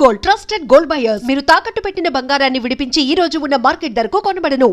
Gold, trusted gold buyers. మీరు తాకట్టు పెట్టిన బంగారాన్ని విడిపించి ఈ రోజు ఉన్న మార్కెట్ ధరకు కొనబడను.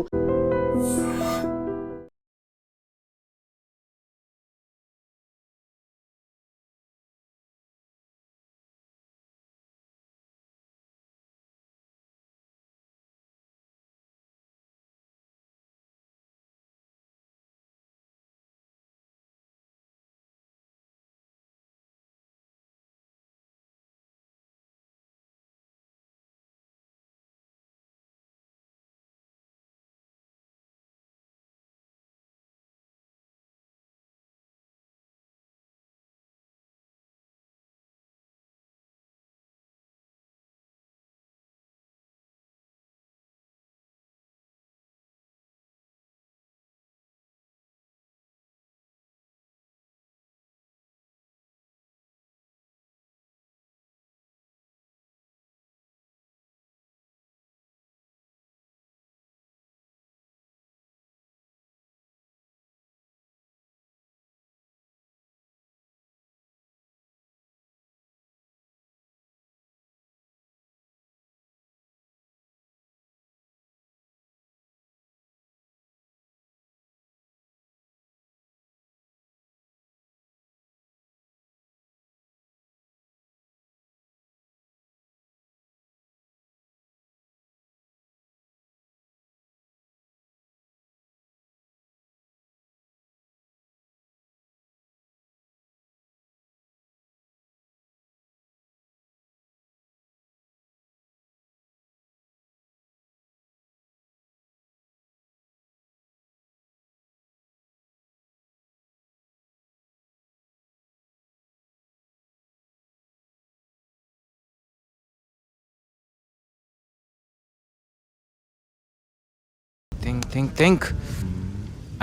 Think.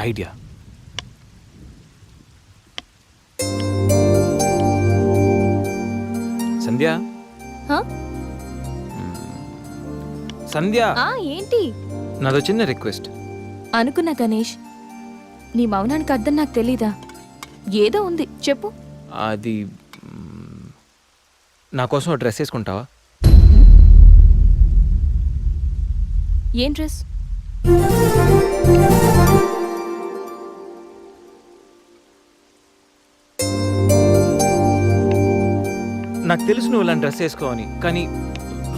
Idea. సంధ్య సంధ్య ఏంటి? నాదో చిన్న రిక్వెస్ట్. అనుకున్నా గణేష్, నీ మౌనానికి అర్థం నాకు తెలీదా? ఏదో ఉంది, చెప్పు. అది నా కోసం డ్రెస్ వేసుకుంటావా? ఏం డ్రెస్? నాకు తెలుసు నువ్వు ఇలాంటి డ్రెస్ వేసుకోవని, కానీ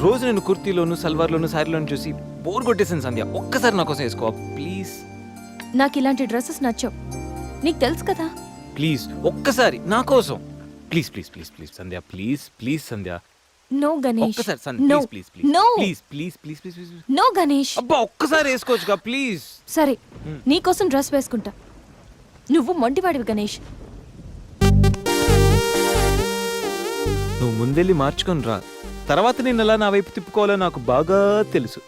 రోజు నేను కుర్తీలోను సల్వార్లోను శారీలోను చూసి బోర్ కొట్టేసాను సంధ్య. ఒక్కసారి నా కోసం వేసుకోవా ప్లీజ్? నాకు ఇలాంటి డ్రెస్సెస్ నచ్చవు, నీకు తెలుసు కదా. ప్లీజ్ ఒక్కసారి నా కోసం. Please please please please Sandhya, please please Sandhya. No Ganesh, ఒక్కసారి Sandhya, no please please no please please please please please. No Ganesh. అబ్బా ఒక్కసారి వేసుకోవచ్చుగా ప్లీజ్. సరే, నీకోసం డ్రెస్ వేసుకుంటా. నువ్వు మొండివాడివి గణేష్. నువ్వు ముందెళ్ళి మార్చుకొని రా, తర్వాత నేను ఎలా నా వైపు తిప్పుకోవాలో నాకు బాగా తెలుసు.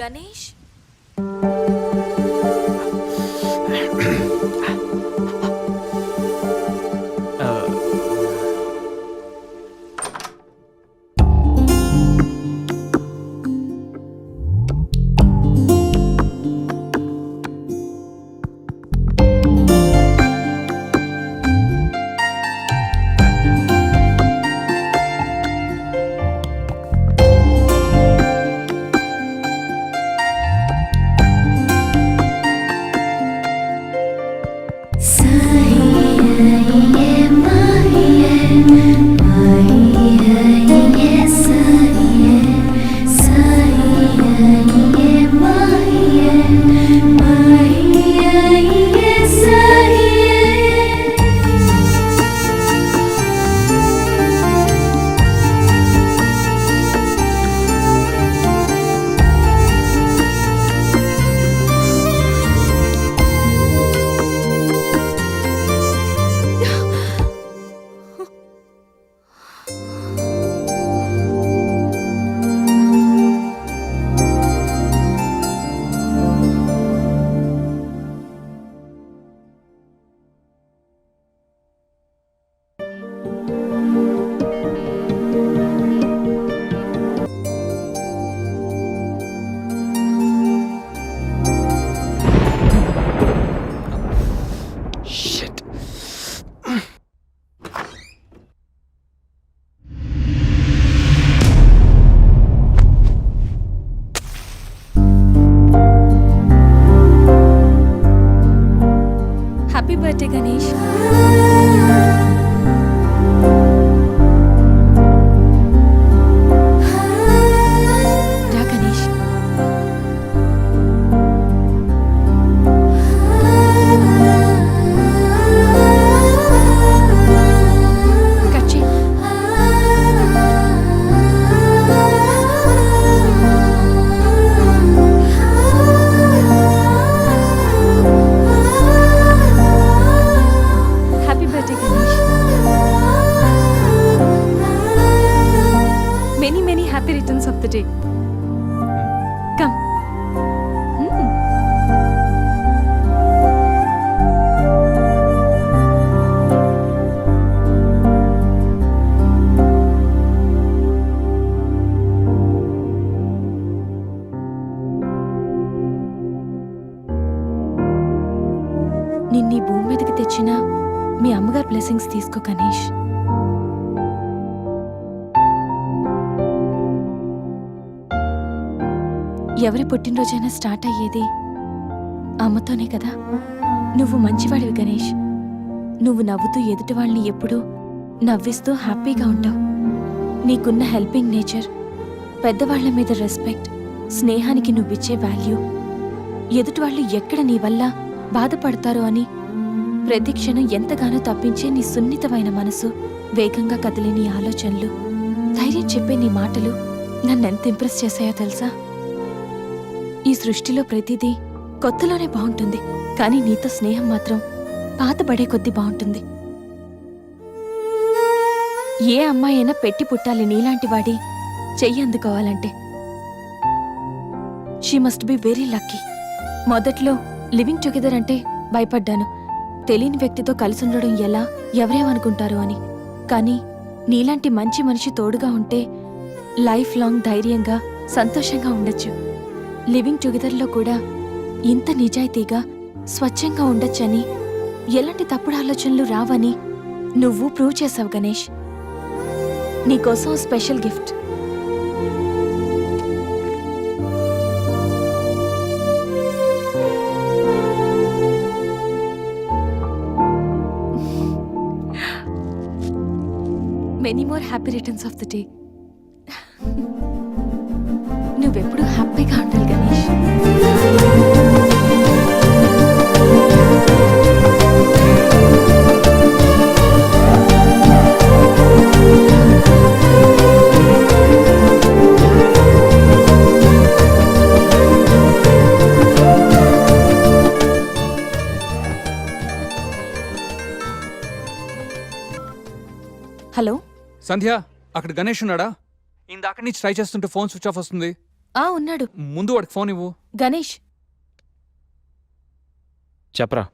గణేష్, గణేష్. రా గణేష్. కట్ చేయి. Happy birthday Ganesh. Many many happy returns of the day. Come. నిన్నీ భూమి మీదకి తెచ్చిన మీ అమ్మగారు బ్లెస్సింగ్స్ తీసుకో గణేష్. ఎవరి పుట్టినరోజైనా స్టార్ట్ అయ్యేది అమ్మతోనే కదా. నువ్వు మంచివాడివి గణేష్. నువ్వు నవ్వుతూ ఎదుటి వాళ్ళని ఎప్పుడూ నవ్విస్తూ హ్యాపీగా ఉంటావు. నీకున్న హెల్పింగ్ నేచర్, పెద్దవాళ్ల మీద రెస్పెక్ట్, స్నేహానికి నువ్విచ్చే వాల్యూ, ఎదుటి వాళ్ళు ఎక్కడ నీ వల్ల బాధపడతారో అని ప్రతి క్షణం ఎంతగానో తప్పించే నీ సున్నితమైన మనసు, వేగంగా కదిలే నీ ఆలోచనలు, ధైర్యం చెప్పే నీ మాటలు నన్నెంత ఇంప్రెస్ చేశాయో తెలుసా? ఈ సృష్టిలో ప్రతిదీ కొత్తలోనే బాగుంటుంది, కానీ నీతో స్నేహం మాత్రం పాతబడే కొద్దీ బాగుంటుంది. ఏ అమ్మాయి అయినా పెట్టి పుట్టాలి నీలాంటి వాడి చెయ్యి అందుకోవాలంటే. She must be very lucky. మొదట్లో లివింగ్ టుగెదర్ అంటే భయపడ్డాను, తెలియని వ్యక్తితో కలిసి ఉండడం ఎలా, ఎవరేమనుకుంటారో అని. కానీ నీలాంటి మంచి మనిషి తోడుగా ఉంటే లైఫ్ లాంగ్ ధైర్యంగా సంతోషంగా ఉండొచ్చు. లివింగ్ టుగెదర్లో కూడా ఇంత నిజాయితీగా స్వచ్ఛంగా ఉండొచ్చని, ఎలాంటి తప్పుడు ఆలోచనలు రావని నువ్వు ప్రూవ్ చేసావు గణేష్. నీకోసం special gift. Many more happy returns of the day. నువ్వెప్పుడు హ్యాపీగా ఉండాలి గణేష్. హలో సంధ్య, అక్కడ గణేష్ ఉన్నాడా? ఇందాక నుంచి ట్రై చేస్తుంటే ఫోన్ స్విచ్ ఆఫ్ వస్తుంది. ఉన్నాడు. ముందు వాడికి ఫోన్ ఇవ్వు. గణేష్, చెప్పరా.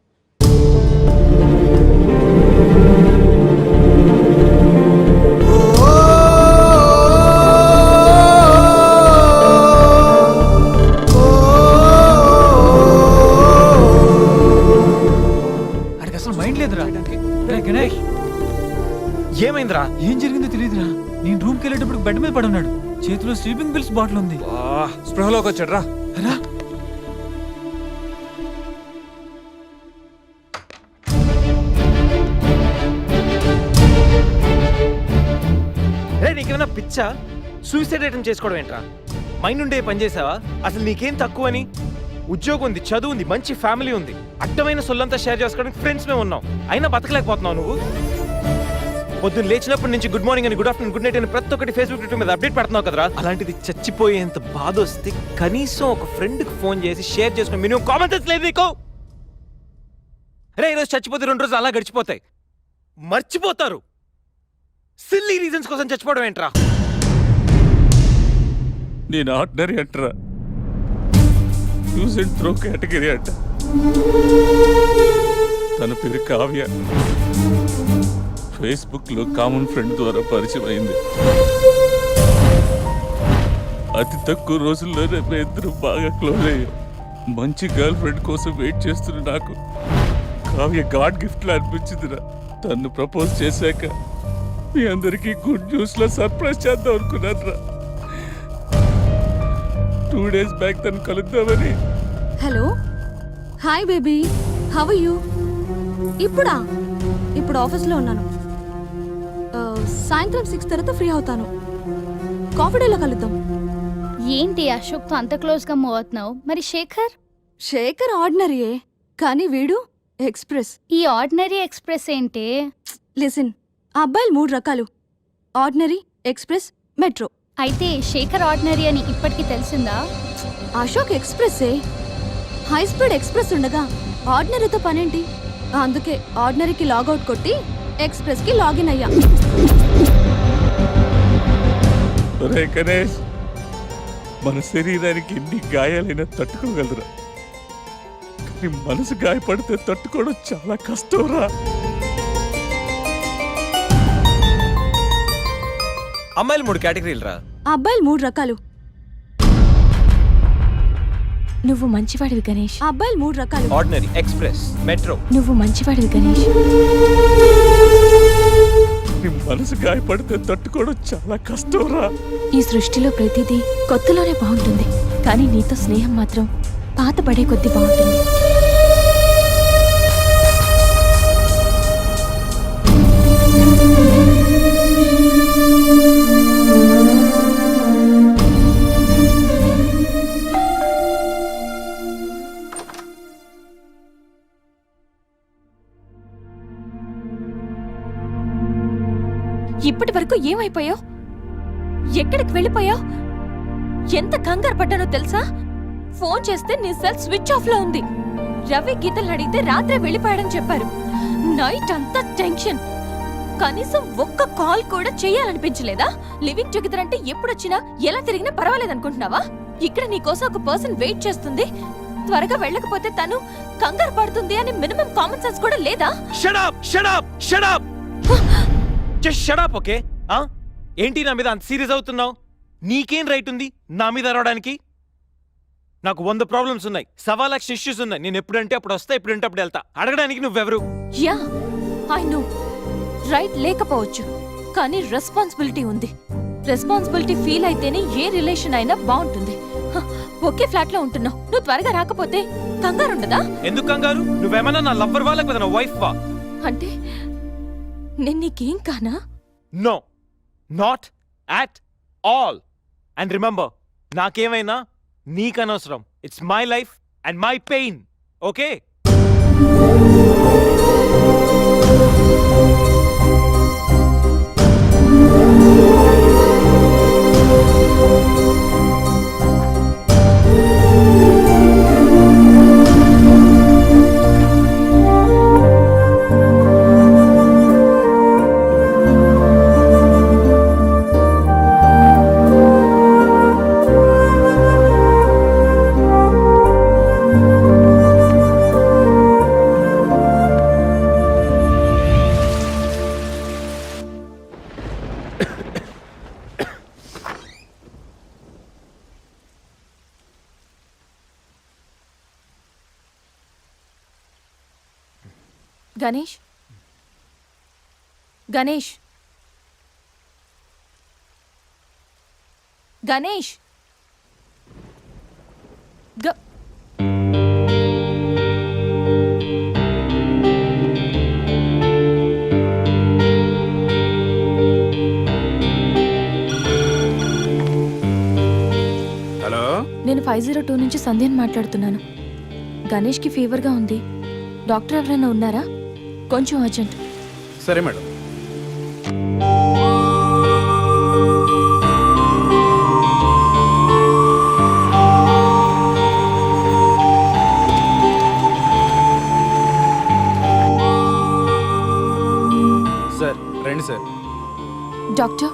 అడికి అసలు మైండ్ లేదురా. గణేష్, ఏమైందిరా? ఏం జరిగిందో తెలియదురా. నేను రూమ్కి వెళ్ళేటప్పుడు బెడ్ మీద పడి ఉన్నాడు, చేతిలో స్లీపింగ్ పిల్స్ బాటిల్ ఉంది. స్పృహలోకి వచ్చాడు రా. రా. రే, నీకేమైనా పిచ్చా? సూసైడ్ అటెంప్ట్ చేసుకోవడం ఏంట్రా? మైండ్ ఉండే పని చేసావా? అసలు నీకేం తక్కువ అని? ఉద్యోగం ఉంది, చదువు ఉంది, మంచి ఫ్యామిలీ ఉంది, అడ్డమైన సొల్లంతా షేర్ చేసుకోవడానికి ఫ్రెండ్స్ మేము ఉన్నాం, అయినా బతకలేకపోతున్నావు నువ్వు. పొద్దున్న లేచినప్పటి నుంచి గుడ్ మార్నింగ్ అని, గుడ్ ఆఫ్టర్నూన్, గుడ్ నైట్ అని ప్రతి ఒక్కటి ఫేస్బుక్ ట్విట్టర్ మీద అప్డేట్ పెడుతున్నావు కదరా. అలాంటిది చచ్చిపోయేంత బాధ వస్తే కనీసం ఒక ఫ్రెండ్కి ఫోన్ చేసి షేర్ చేసుకుని మినిమం కామన్ సెన్స్ లేదు నీకు? రే, ఈరోజు చచ్చిపోతే 2 రోజులు అలా గడిచిపోతాయి, మర్చిపోతారు. సిల్లీ రీజన్స్ కోసం చచ్చిపోవడం ఏంట్రా? నేను ఆర్డినరీ అంటరా, యూజ్ అండ్ త్రో కేటగిరీ అంట. తన పేరు కావ్య, ఫేస్బుక్ లో కామన్ ఫ్రెండ్ ద్వారా పరిచయం అయింది. అతి తక్కువ రోజుల్లోనే మేము ఇద్దరు బాగా క్లోజ్ అయ్యాం. మంచి గర్ల్ ఫ్రెండ్ కోసం వెయిట్ చేస్తున్న నాకు కావ్య గాడ్ గిఫ్ట్ లా అనిపించిందిరా. తను ప్రపోజ్ చేశాక మీ అందరికీ గుడ్ న్యూస్ లో సర్ప్రైజ్ చేద్దాం అనుకున్నారా. 2 days బ్యాక్ తను కలుద్దామని. Hello, hi baby, how are you? ఇప్పుడా? ఇప్పుడు ఆఫీస్లో ఉన్నాను. సాయంత్రం 6 తర్వాత ఫ్రీ అవుతాను. కాఫీ డేలో కలుద్దాం. ఏంటి అశోక్తో అంత క్లోజ్గా మూవ్ అవుతున్నావు? మరి శేఖర్? శేఖర్ ఆర్డినరీయే, కానీ వీడు ఎక్స్ప్రెస్. ఈ ఆర్డినరీ ఎక్స్ప్రెస్ ఏంటి? లిసన్, ఆ అబ్బాయిలు 3 రకాలు: ఆర్డినరీ, ఎక్స్ప్రెస్, మెట్రో. అయితే శేఖర్ ఆర్డినరీ అని ఇప్పటికి తెలిసిందా? అశోక్ ఎక్స్ప్రెస్సే. హై స్పీడ్ ఎక్స్ప్రెస్ ఉండగా ఆర్డినరీతో పనేంటి? అందుకే ఆర్డినరీకి లాగౌట్ కొట్టి ఎక్స్ప్రెస్కి లాగిన్ అయ్యా. ఒరే గణేష్, మన శరీరానికి ఎన్ని గాయాలైనా తట్టుకోగలరా, కానీ మనసు గాయపడితే తట్టుకోవడం చాలా కష్టంరా. అమ్మాయిలు 3 కేటగిరీలు రా. ఆ అబ్బాయిలు 3 రకాలు. నువ్వు మంచివాడివి గణేష్. ఆ అబ్బాయిలు 3 రకాలు. Ordinary, express, metro. నువ్వు మంచివాడివి గణేష్. నీ మనసు గాయపడితే తట్టుకోవడం చాలా కష్టంరా. ఈ సృష్టిలో ప్రతిదీ కొత్తలోనే బాగుంటుంది, కానీ నీతో స్నేహం మాత్రం పాత పడే కొద్దీ బాగుంటుంది. ఇప్పటి వరకు ఏమైపోయావు? ఎక్కడికి వెళ్ళిపోయావు? ఎంత కంగారు పడ్డానో తెలుసా? ఫోన్ చేస్తే నీ సెల్ స్విచ్ ఆఫ్ లో ఉంది. రవి గీతలు అడిగితే రాత్రే వెళ్ళిపోయాడని చెప్పారు. నైట్ అంతా టెన్షన్. కనీసం ఒక్క కాల్ కూడా చేయాలనిపించలేదా? లివింగ్ టుగెదర్ అంటే ఎప్పుడొచ్చినా ఎలా తిరిగినా పర్వాలేదనుకుంటున్నావా? ఇక్కడ నీకోసం ఒక పర్సన్ వెయిట్ చేస్తుంది. త్వరగా వెళ్ళకపోతే తను కంగారు పడుతుంది అని మినిమం కామన్ సెన్స్ కూడా లేదా? Shut up, shut up, shut up. Just shut up, okay? ఏంటి నా మీద అంత సీరియస్ అవుతున్నావు? నీకేం రైట్ ఉంది నా మీద అరవడానికి? నాకు 100 ప్రాబ్లమ్స్ ఉన్నాయి, 1,00,000 ఇష్యూస్ ఉన్నాయి. నేను ఎప్పుడంటే అప్పుడు వస్తా, ఎప్పుడంటే అప్పుడు వెళ్తా. అడగడానికి నువ్వెవరు? Yeah, I know. రైట్ లేకపోవచ్చు, కానీ రెస్పాన్సిబిలిటీ ఉంది. రెస్పాన్సిబిలిటీ ఫీల్ అయితేనే ఏ రిలేషన్ అయినా బాగుంటుంది. ఒకే ఫ్లాట్ లో ఉంటున్నావు, నువ్వు త్వరగా రాకపోతే కంగారుండదా? ఎందుకు కంగారు? నువ్వేమన్నా నా లవ్వర్ వాళ్ళకి కదా, నా వైఫ్ వా? అంటే నేను నీకేం కానా? No, not at all. And remember, నాకేమైనా నీకనవసరం. It's my life and my pain, okay? Ganesh, Ganesh, Ganesh. Hello, నేను 502 నుంచి సంధ్యని మాట్లాడుతున్నాను. గణేష్కి ఫీవర్గా ఉంది. డాక్టర్ ఎవరైనా ఉన్నారా? కొంచెం అర్జెంట్. సరే మేడం. సార్ రండి సార్. డాక్టర్,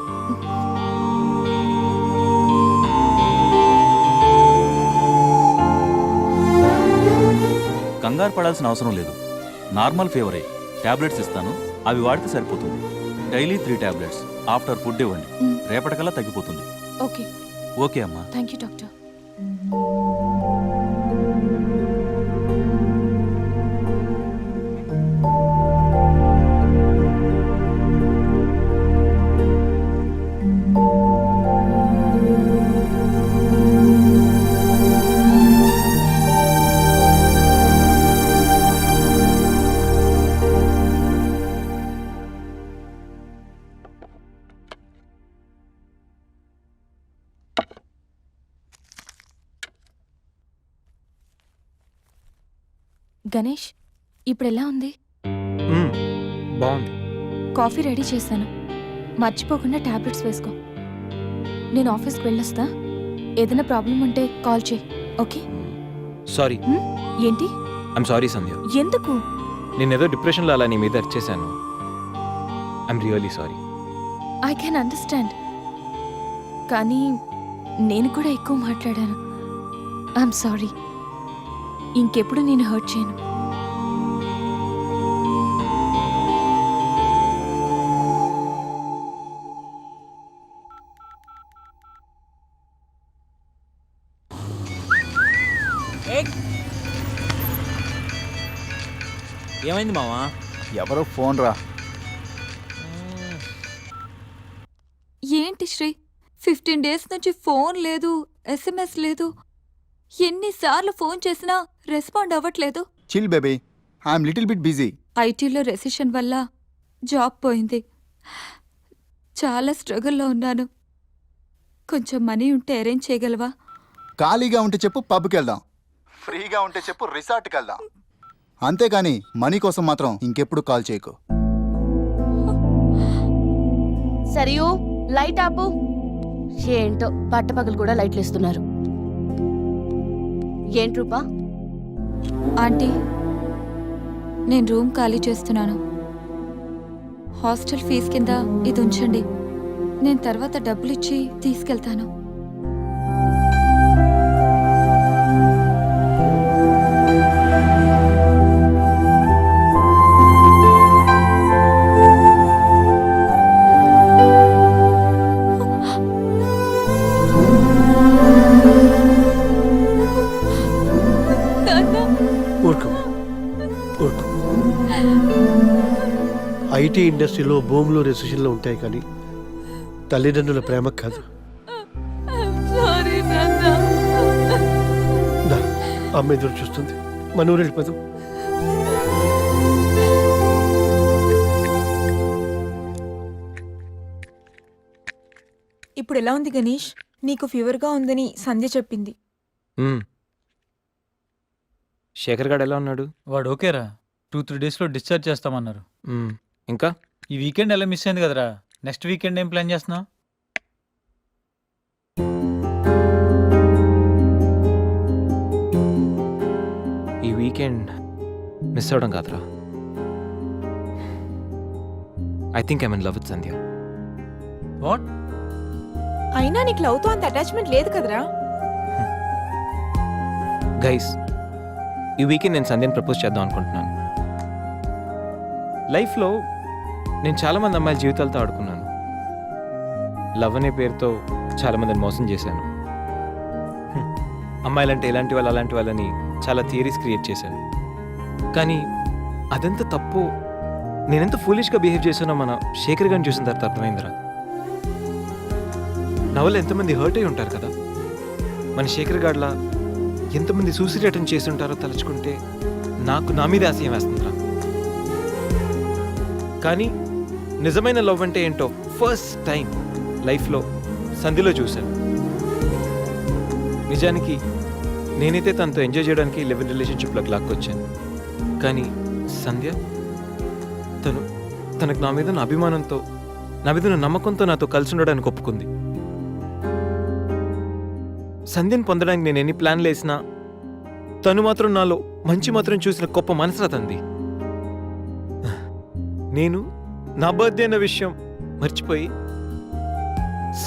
కంగారు పడాల్సిన అవసరం లేదు. నార్మల్ ఫీవరే. టాబ్లెట్స్ ఇస్తాను, అవి వాడితే సరిపోతుంది. Daily 3 tablets. ఆఫ్టర్ ఫుడ్ ఇవ్వండి, రేపటికల్లా తగ్గిపోతుంది. ఓకే. ఓకే అమ్మా. Thank you doctor. గణేష్ ఇప్పుడు ఎలా ఉంది? బాగుంది. కాఫీ రెడీ చేశాను. మర్చిపోకుండా టాబ్లెట్స్ వేసుకో. నేను ఆఫీస్కి వెళ్ళొస్తా. ఏదైనా ప్రాబ్లం ఉంటే కాల్ చేయి, ఓకే? సారీ. ఏంటి? ఐమ్ సారీ సంధ్య. ఎందుకు? నేనేదో డిప్రెషన్లో అలా నీ మీద వచ్చేసాను. I'm really sorry. I can understand. కానీ నేను కూడా ఎక్కువ మాట్లాడాను. I'm sorry. ఇంకెప్పుడు నేను హర్ట్ చేయను. ఏమైంది మావా? ఎవరో ఫోన్ రా. ఏంటి శ్రీ, 15 డేస్ నుంచి ఫోన్ లేదు, SMS లేదు. ఎన్నిసార్లు ఫోన్ చేసినా రెస్పాండ్ అవ్వట్లేదు. Chill baby, I'm little bit busy. ఐటీలో రెసిషన్ వల్ల జాబ్ పోయింది. చాలా స్ట్రగుల్లో ఉన్నాను. కొంచెం మనీ ఉంటే అరేంజ్ చేయగలవా? ఖాళీగా ఉంటే చెప్పు, పబ్కి వెళ్దాం. ఫ్రీగా ఉంటే చెప్పు, రిసార్ట్కి వెళ్దాం. అంతేకాని మనీ కోసం మాత్రం ఇంకెప్పుడు కాల్ చేయకు. సరియు లైట్ ఆపు. ఏంటో పట్టపగలు కూడా లైట్లు ఇస్తున్నారు. ఏంటి రూపా? ఆంటీ, నేను రూమ్ ఖాళీ చేస్తున్నాను. హాస్టల్ ఫీజు కింద ఇది ఉంచండి. నేను తర్వాత డబ్బులు ఇచ్చి తీసుకెళ్తాను. ఐటీ ఇండస్ట్రీలో భూములు రెసిషన్లు ఉంటాయి, కానీ తల్లిదండ్రుల ప్రేమ కాదు. అమ్మ ఎదురు చూస్తుంది. మన ఊరు వెళ్ళిపోదాం. ఇప్పుడు ఎలా ఉంది గణేష్? నీకు ఫీవర్గా ఉందని సంధ్య చెప్పింది. శేఖర్ గాడు ఎలా ఉన్నాడు? వాడు ఓకేరా. 2-3 డేస్లో డిశ్చార్జ్ చేస్తామన్నారు. ఇంకా ఈ వీకెండ్ ఎలా మిస్ అయింది కదరా. నెక్స్ట్ వీకెండ్ ఏం ప్లాన్ చేస్తున్నావు? ఈ వీకెండ్ మిస్ అవడం కాదురా. I think I'm in love with Sandhya. What? అయినా నీకు లవ్తో అంత అటాచ్మెంట్ లేదు కదరా. గైస్, ఈ వీకెండ్ నేను సంధ్యని ప్రపోజ్ చేద్దాం అనుకుంటున్నాను. లైఫ్లో నేను చాలామంది అమ్మాయిల జీవితాలతో ఆడుకున్నాను. లవ్ అనే పేరుతో చాలామందిని మోసం చేశాను. అమ్మాయిలంటే ఇలాంటి వాళ్ళు అలాంటి వాళ్ళని చాలా థియరీస్ క్రియేట్ చేశాను. కానీ అదెంత తప్పు, నేనెంత ఫూలిష్గా బిహేవ్ చేశానో మన శేఖర్ గారిని చూసిన తర్వాత అర్థమైందిరా. నా వల్ల ఎంతమంది హర్ట్ అయి ఉంటారు కదా. మన శేఖర్ గారిలా ఎంతమంది సూసైడ్ అటెంప్ట్ చేసి ఉంటారో తలుచుకుంటే నాకు నా మీద ఆశయం వేస్తుందిరా. కానీ నిజమైన లవ్ అంటే ఏంటో ఫస్ట్ టైం లైఫ్లో సంధ్యలో చూశాను. నిజానికి నేనైతే తనతో ఎంజాయ్ చేయడానికి లివ్ ఇన్ రిలేషన్షిప్లోకి లాక్కొచ్చాను. కానీ సంధ్య తనకు నా మీద ఉన్న అభిమానంతో, నా మీద ఉన్న నమ్మకంతో నాతో కలిసి ఉండడానికి ఒప్పుకుంది. సంధ్యను పొందడానికి నేను ఎన్ని ప్లాన్లు వేసినా తను మాత్రం నాలో మంచి మాత్రం చూసిన గొప్ప మనసురా తంది. నేను నా బర్త్డే అన్న విషయం మర్చిపోయి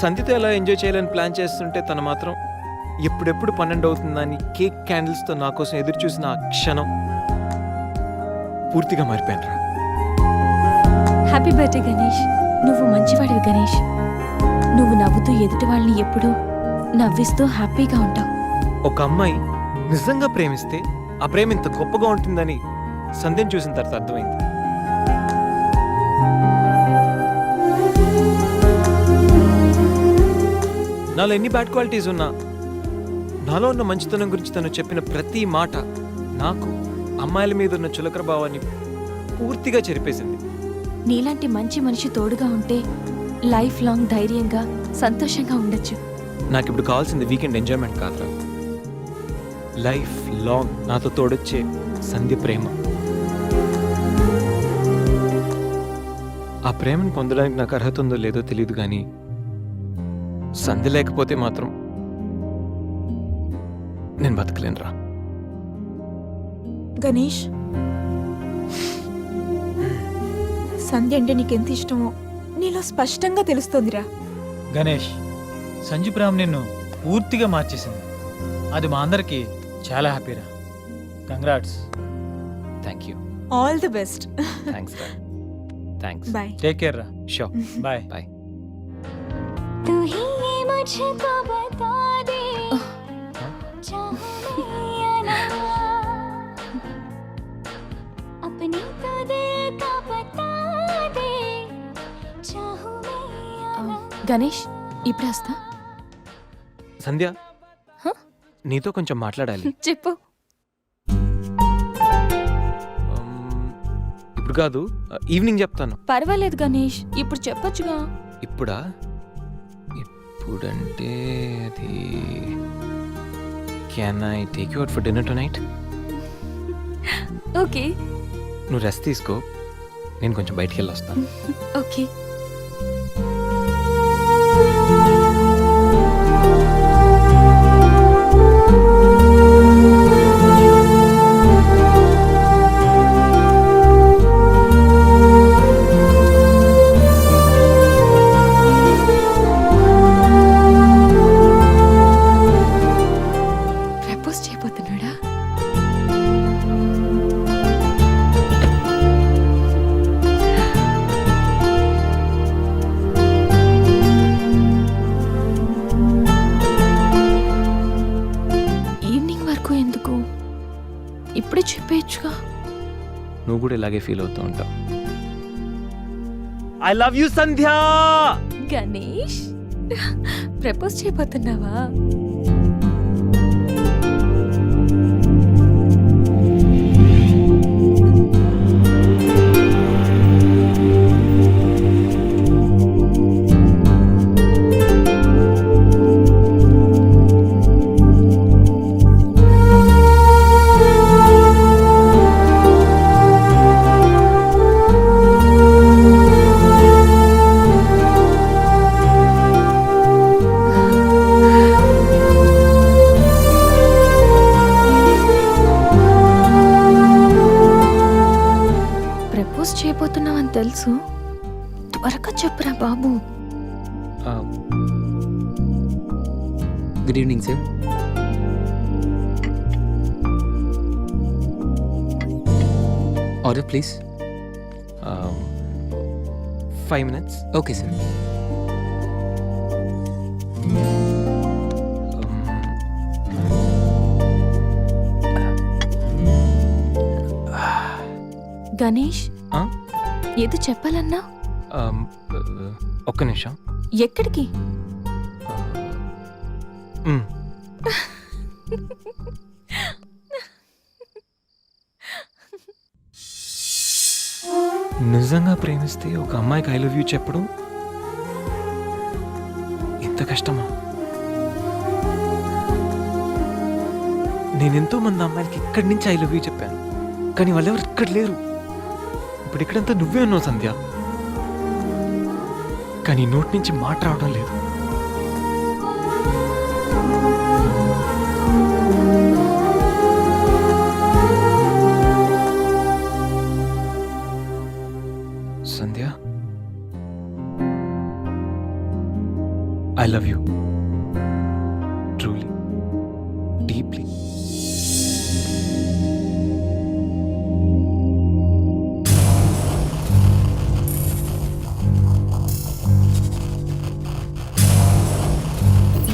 సంధ్యతో ఎలా ఎంజాయ్ చేయాలని ప్లాన్ చేస్తుంటే తను మాత్రం ఎప్పుడెప్పుడు 12 అవుతుందని కేక్ క్యాండిల్స్తో నా కోసం ఎదురు చూసిన ఆ క్షణం పూర్తిగా మారిపోయాను రా. Happy birthday Ganesh. నువ్వు మంచివాడివి గణేష్. నువ్వు నవ్వుతూ ఎదుటి వాళ్ళని ఎప్పుడూ నవ్విస్తూ హ్యాపీగా ఉంటావు. ఒక అమ్మాయి నిజంగా ప్రేమిస్తే ఆ ప్రేమ ఇంత గొప్పగా ఉంటుందని సంధ్యను చూసిన తర్వాత అర్థమైంది. నాలో ఎన్ని బ్యాడ్ క్వాలిటీస్ ఉన్నా నాలో ఉన్న మంచితనం గురించి తను చెప్పిన ప్రతి మాట నాకు అమ్మాయిల మీద ఉన్న చులకర భావాన్ని పూర్తిగా చెరిపేసింది. నీలాంటి మంచి మనిషి తోడుగా ఉంటే లైఫ్ లాంగ్ ధైర్యంగా సంతోషంగా ఉండొచ్చు. నాకు ఇప్పుడు కావాల్సింది వీకెండ్ ఎంజాయ్మెంట్ కాదురా, లైఫ్ లాంగ్ నాతో తోడొచ్చే సంధ్య ప్రేమ. ఆ ప్రేమను పొందడానికి నాకు అర్హత ఉందో లేదో తెలియదు, కానీ సంధ్య లేకపోతే మాత్రం నేను బతకలేనురా. గణేష్, సంధ్య అంటే నీకెంత ఇష్టమో నీలో స్పష్టంగా తెలుస్తోందిరా. గణేష్, సంజు ప్రేమ నిన్ను పూర్తిగా మార్చేసింది. అది మా అందరికి చాలా హ్యాపీరా. Congrats. Thank you. All the best. Thanks రా. థ్యాంక్స్. బాయ్. టేక్ కేర్ రా. షూర్. బాయ్. బాయ్. గణేష్, ఇప్పుడు వస్తా. సంధ్య, హ? నీతో కొంచెం మాట్లాడాలి. చెప్పు. ఇప్పుడు కాదు, ఈవినింగ్ చెప్తాను. పర్వాలేదు గణేష్, ఇప్పుడు చెప్పొచ్చుగా. ఇప్పుడా? ఇప్పుడంటే అది can I take you out for dinner tonight? Okay. నువ్వు రెస్ట్ తీసుకో, నేను కొంచెం బయటికి వెళ్ళి వస్తాను. ఓకే. ప్రపోజ్ చేయబోతున్నాడా? ఈవినింగ్ వరకు ఎందుకు? ఇప్పుడే చెప్పేయచ్చుగా. నువ్వు కూడా ఇలాగే ఫీల్ అవుతూ ఉంటావు. I love you Sandhya. Ganesh, propose చేయబోతున్నావా? ప్రపోజ్ చేయబోతున్నావని తెలుసు, త్వరగా చెప్పురా బాబు. Good evening sir. Order please. 5 minutes. Okay sir. Ganesh, ఆ? ఏదో చెప్పాలన్నా? ఒక్క నిమిషం. ఎక్కడికి? నిజంగా ప్రేమిస్తే ఒక అమ్మాయికి ఐ లవ్ యూ చెప్పడం ఇంత కష్టమా? నేను ఎంతో మంది అమ్మాయిలకి ఇక్కడి నుంచి ఐ లవ్ యూ చెప్పాను, కానీ వాళ్ళెవరు ఇక్కడ లేరు. ఇప్పుడు ఇక్కడంతా నువ్వే ఉన్నావు సంధ్య, కానీ నోటి నుంచి మాట రావడం లేదు. Sandhya, I love you truly, deeply.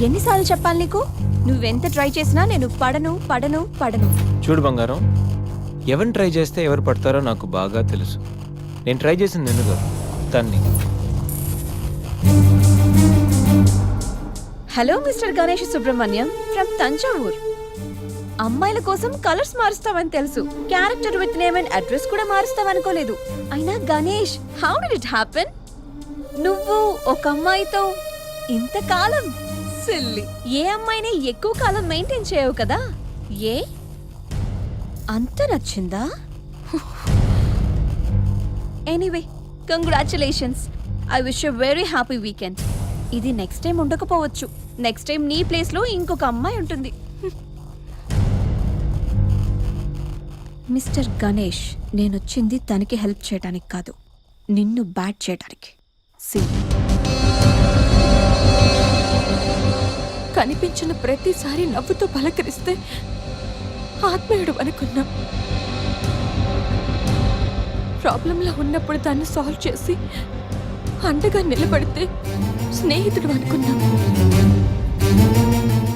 ఎన్నిసార్లు చెప్పాలి నీకు? నువ్వెంత ట్రై చేసినా నేను పడను పడను పడను. చూడు బంగారం, ఎవరిని ట్రై చేస్తే ఎవరు పడతారో నాకు బాగా తెలుసు. నేను ట్రై చేసింది నిన్ను కాదు, తన్ని. Hello mister Ganesh Subrahmanyam from Thanjavur. అమ్మాయిల కోసం కలర్స్ మారుస్తావని తెలుసు, character with name and address కూడా మారుస్తావనుకోలేదు. అయినా Ganesh, how did it happen? నువ్వు ఒక అమ్మాయితో ఇంతకాలం సిల్లీ. ఏ అమ్మాయిని ఎక్కువ కాలం మెయింటైన్ చేయవు కదా. ఏ అంత నచ్చిందా? Anyway congratulations. I wish you very happy weekend. ఇది నెక్స్ట్ టైం ఉండకపోవచ్చు. నెక్స్ట్ టైం నీ ప్లేస్లో ఇంకొక అమ్మాయి ఉంటుంది. మిస్టర్ గణేష్, నేనొచ్చింది తనకి హెల్ప్ చేయడానికి కాదు, నిన్ను బ్యాట్ చేయడానికి. కనిపించిన ప్రతిసారి నవ్వుతో పలకరిస్తే ఆత్మీయుడు అనుకున్నా. ప్రాబ్లంలో ఉన్నప్పుడు దాన్ని సాల్వ్ చేసి అండగా నిలబడితే స్నేహితుడు అనుకున్నా.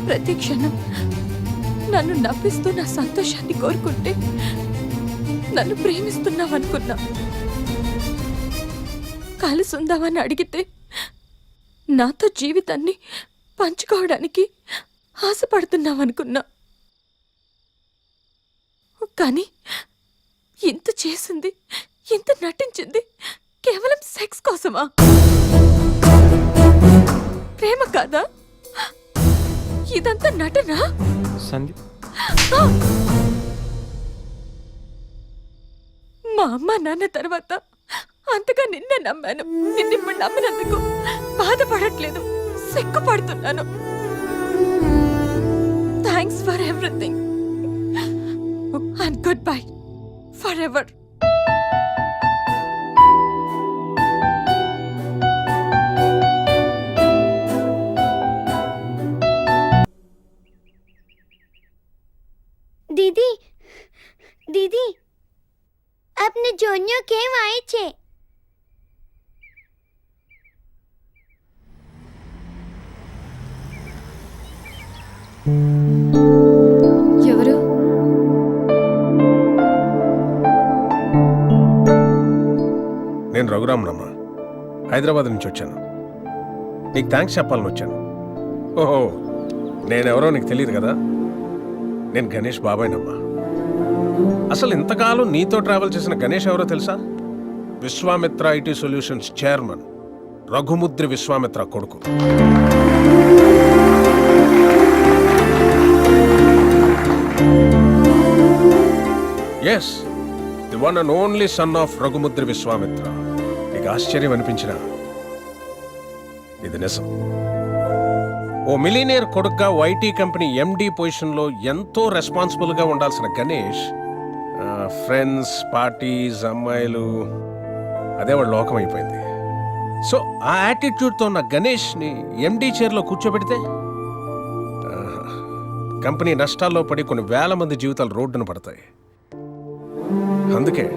ప్రతి క్షణం నన్ను నవ్విస్తూ నా సంతోషాన్ని కోరుకుంటే నన్ను ప్రేమిస్తున్నావనుకున్నా. కలిసి ఉందామని అడిగితే నాతో జీవితాన్ని పంచుకోవడానికి ఆశపడుతున్నావనుకున్నా. కానీ ఇంత చేసింది, ఇంత నటించింది కేవలం సెక్స్ కోసమా? ప్రేమ కాదా? ఇదంతా నటనా? సందీప్, మా అమ్మ నాన్న తర్వాత అంతగా నిన్నే నమ్మాను. నిన్నిప్పుడు నమ్మినందుకు బాధపడట్లేదు, సిగ్గుపడుతున్నాను. Thanks for everything and goodbye forever. दीदी दीदी अपने जोनियो केम आए छे? ఎవరు? నేను రఘురామనమ్మ, హైదరాబాద్ నుంచి వచ్చాను. నీకు థ్యాంక్స్ చెప్పాలని వచ్చాను. ఓహో, నేనెవరో నీకు తెలియదు కదా. నేను గణేష్ బాబాయ్నమ్మా. అసలు ఇంతకాలం నీతో ట్రావెల్ చేసిన గణేష్ ఎవరో తెలుసా? Vishwamitra IT solutions chairman Raghumudri Vishwamitra కొడుకు. Yes, the one and only son of Raghumudri Vishwamitra. నీకు ఆశ్చర్యం అనిపించిన ఇది నిజం. ఓ మిలీనియర్ కొడుగ్గా ఐటీ కంపెనీ ఎండి పొజిషన్లో ఎంతో రెస్పాన్సిబుల్గా ఉండాల్సిన గణేష్ ఫ్రెండ్స్, పార్టీస్, అమ్మాయిలు, అదే వాడు లోకం అయిపోయింది. సో ఆ యాటిట్యూడ్తో ఉన్న గణేష్ని ఎండి చైర్లో కూర్చోబెడితే కంపెనీ నష్టాల్లో పడి కొన్ని వేల మంది జీవితాలు రోడ్డున పడతాయి. అందుకే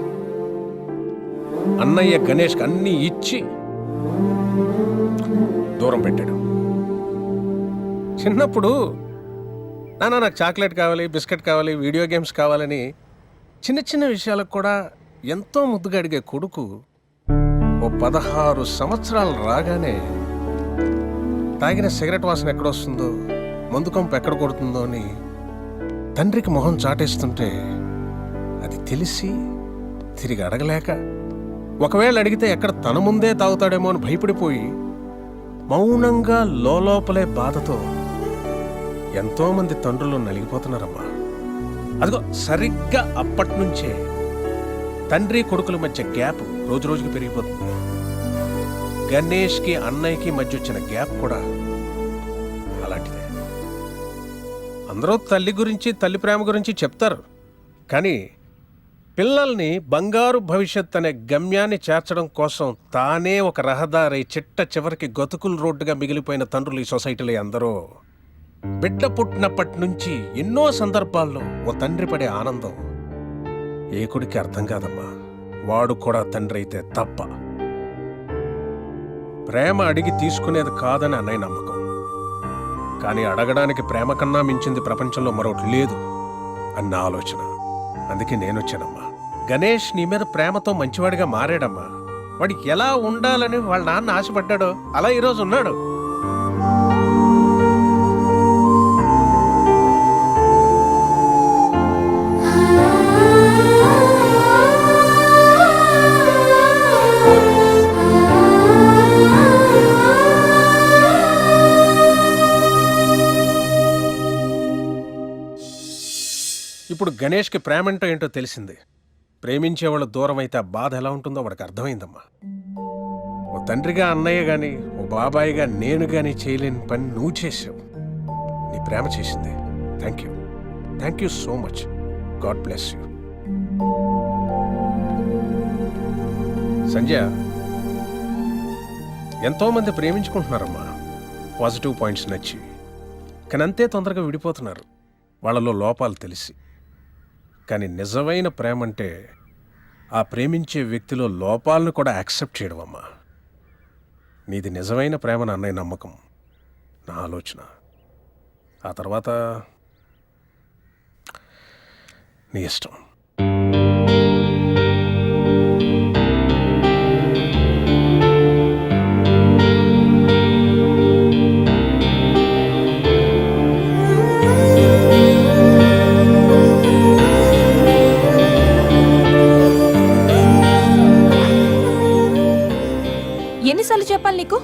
అన్నయ్య గణేష్కి అన్నీ ఇచ్చి దూరం పెట్టాడు. చిన్నప్పుడు నాన్న నాకు చాక్లెట్ కావాలి, బిస్కెట్ కావాలి, వీడియో గేమ్స్ కావాలని చిన్న చిన్న విషయాలకు కూడా ఎంతో ముద్దుగా అడిగే కొడుకు ఓ 16 సంవత్సరాలు రాగానే తాగిన సిగరెట్ వాసన ఎక్కడొస్తుందో, మందు కంపు ఎక్కడ కొడుతుందో అని తండ్రికి మొహం చాటేస్తుంటే అది తెలిసి తిరిగి అడగలేక, ఒకవేళ అడిగితే ఎక్కడ తన ముందే తాగుతాడేమో అని భయపడిపోయి మౌనంగా లోపలే బాధతో ఎంతోమంది తండ్రులు నలిగిపోతున్నారమ్మా. అదిగో సరిగ్గా అప్పట్నుంచే తండ్రి కొడుకుల మధ్య గ్యాప్ రోజు రోజుకి పెరిగిపోతుంది. గణేష్కి అన్నయ్యకి మధ్య వచ్చిన గ్యాప్ కూడా అలాంటిదే. అందరూ తల్లి గురించి, తల్లి ప్రేమ గురించి చెప్తారు, కానీ పిల్లల్ని బంగారు భవిష్యత్ అనే గమ్యాన్ని చేర్చడం కోసం తానే ఒక రహదారి చిట్ట చివరికి గతుకుల రోడ్డుగా మిగిలిపోయిన తండ్రులు ఈ సొసైటీలో అందరూ. బిడ్డ పుట్టినప్పటి నుంచి ఎన్నో సందర్భాల్లో ఓ తండ్రి పడే ఆనందం ఏ కొడుకు అర్థం కాదమ్మా. వాడు కూడా తండ్రి అయితే తప్ప. ప్రేమ అడిగి తీసుకునేది కాదని అన్నయ్య నమ్మకం. కానీ అడగడానికి ప్రేమ కన్నా మించింది ప్రపంచంలో మరొకటి లేదు అన్న ఆలోచన. అందుకే నేనొచ్చానమ్మా. గణేష్ నీ మీద ప్రేమతో మంచివాడిగా మారాడమ్మా. వాడికి ఎలా ఉండాలని వాళ్ళ నాన్న ఆశపడ్డాడో అలా ఈరోజు ఉన్నాడు. ఇప్పుడు గణేష్కి ప్రేమంటో ఏంటో తెలిసింది. ప్రేమించేవాళ్ళు దూరం అయితే ఆ బాధ ఎలా ఉంటుందో వాడికి అర్థమైందమ్మా. ఓ తండ్రిగా అన్నయ్య గాని, ఓ బాబాయిగా నేను గాని చేయలేని పని నువ్వు చేసావు. నీ ప్రేమ చేసింది. Thank you so much. God bless you. Sanjay, ఎంతోమంది ప్రేమించుకుంటున్నారమ్మా, పాజిటివ్ పాయింట్స్ నచ్చి. కానీ అంతే తొందరగా విడిపోతున్నారు వాళ్ళలో లోపాలు తెలిసి. కానీ నిజమైన ప్రేమ అంటే ఆ ప్రేమించే వ్యక్తిలో లోపాలను కూడా యాక్సెప్ట్ చేయడం అమ్మా. నీది నిజమైన ప్రేమ అన్నయ్య నమ్మకం, నా ఆలోచన. ఆ తర్వాత నీ ఇష్టం. ఎన్నిసార్లు చెప్పాలి నీకు?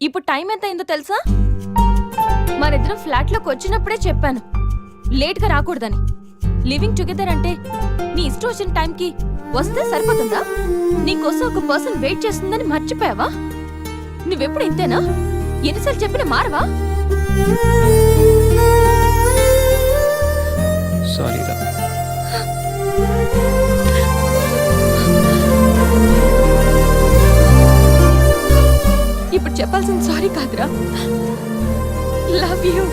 ఇప్పుడు టైం ఎంత అయిందో తెలుసా? మనిద్దరం ఫ్లాట్లోకి వచ్చినప్పుడే చెప్పాను లేట్గా రాకూడదని. లివింగ్ టుగెదర్ అంటే నీ ఇష్టం వచ్చిన టైంకి వస్తే సరిపోతుందా? నీకోసం ఒక పర్సన్ వెయిట్ చేస్తుందని మర్చిపోయావా? నువ్వెప్పుడు ఇంతేనా? ఎన్నిసార్లు చెప్పినా మారవా? సారీ రా. ఇప్పుడు చెప్పాల్సిన సారీ కాదురా, love you.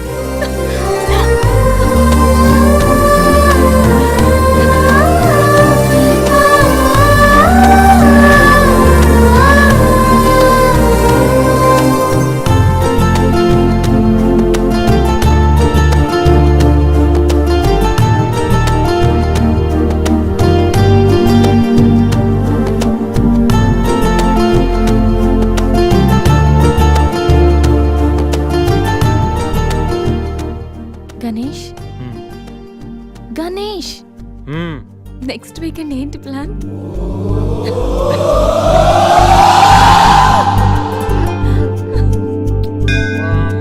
Ganesh, Ganesh, next weekend ఏంటి ప్లాన్?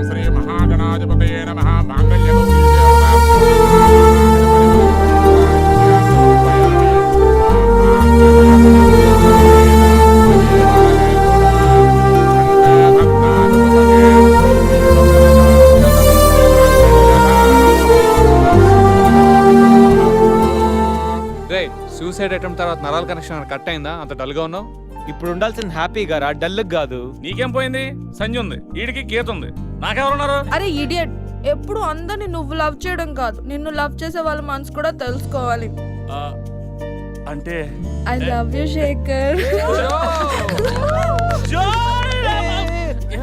శ్రీ మహాగణాధిపతయే నమః. సూసైడ్ అటెంప్ట్ తర్వాత నరాల కనెక్షన్ కట్ అయిందా? అంత డల్గా ఉన్నావు. ఇప్పుడు ఉండాల్సిన హ్యాపీగా రా, డల్కి కాదు. నీకేం పోయింది? సంజయ్ ఉంది, వీడికి గీత ఉంది, నాకెవరున్నారు? అరే ఇడియట్, ఎప్పుడు అందరిని నువ్వు లవ్ చేయడం కాదు, నిన్ను లవ్ చేసే వాళ్ళ మనసు కూడా తెలుసుకోవాలి. అంటే ఐ లవ్ యూ శేఖర్.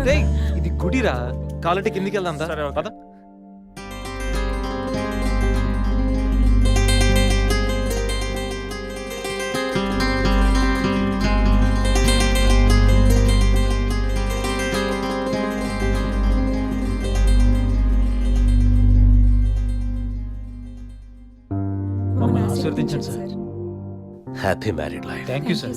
రేయ్, ఇది గుడిరా, కాలంటే కిందికి వెళ్దాం. సరే పద. మమ్మల్ని ఆశీర్వదించండి sir. Happy married life. Thank you sir.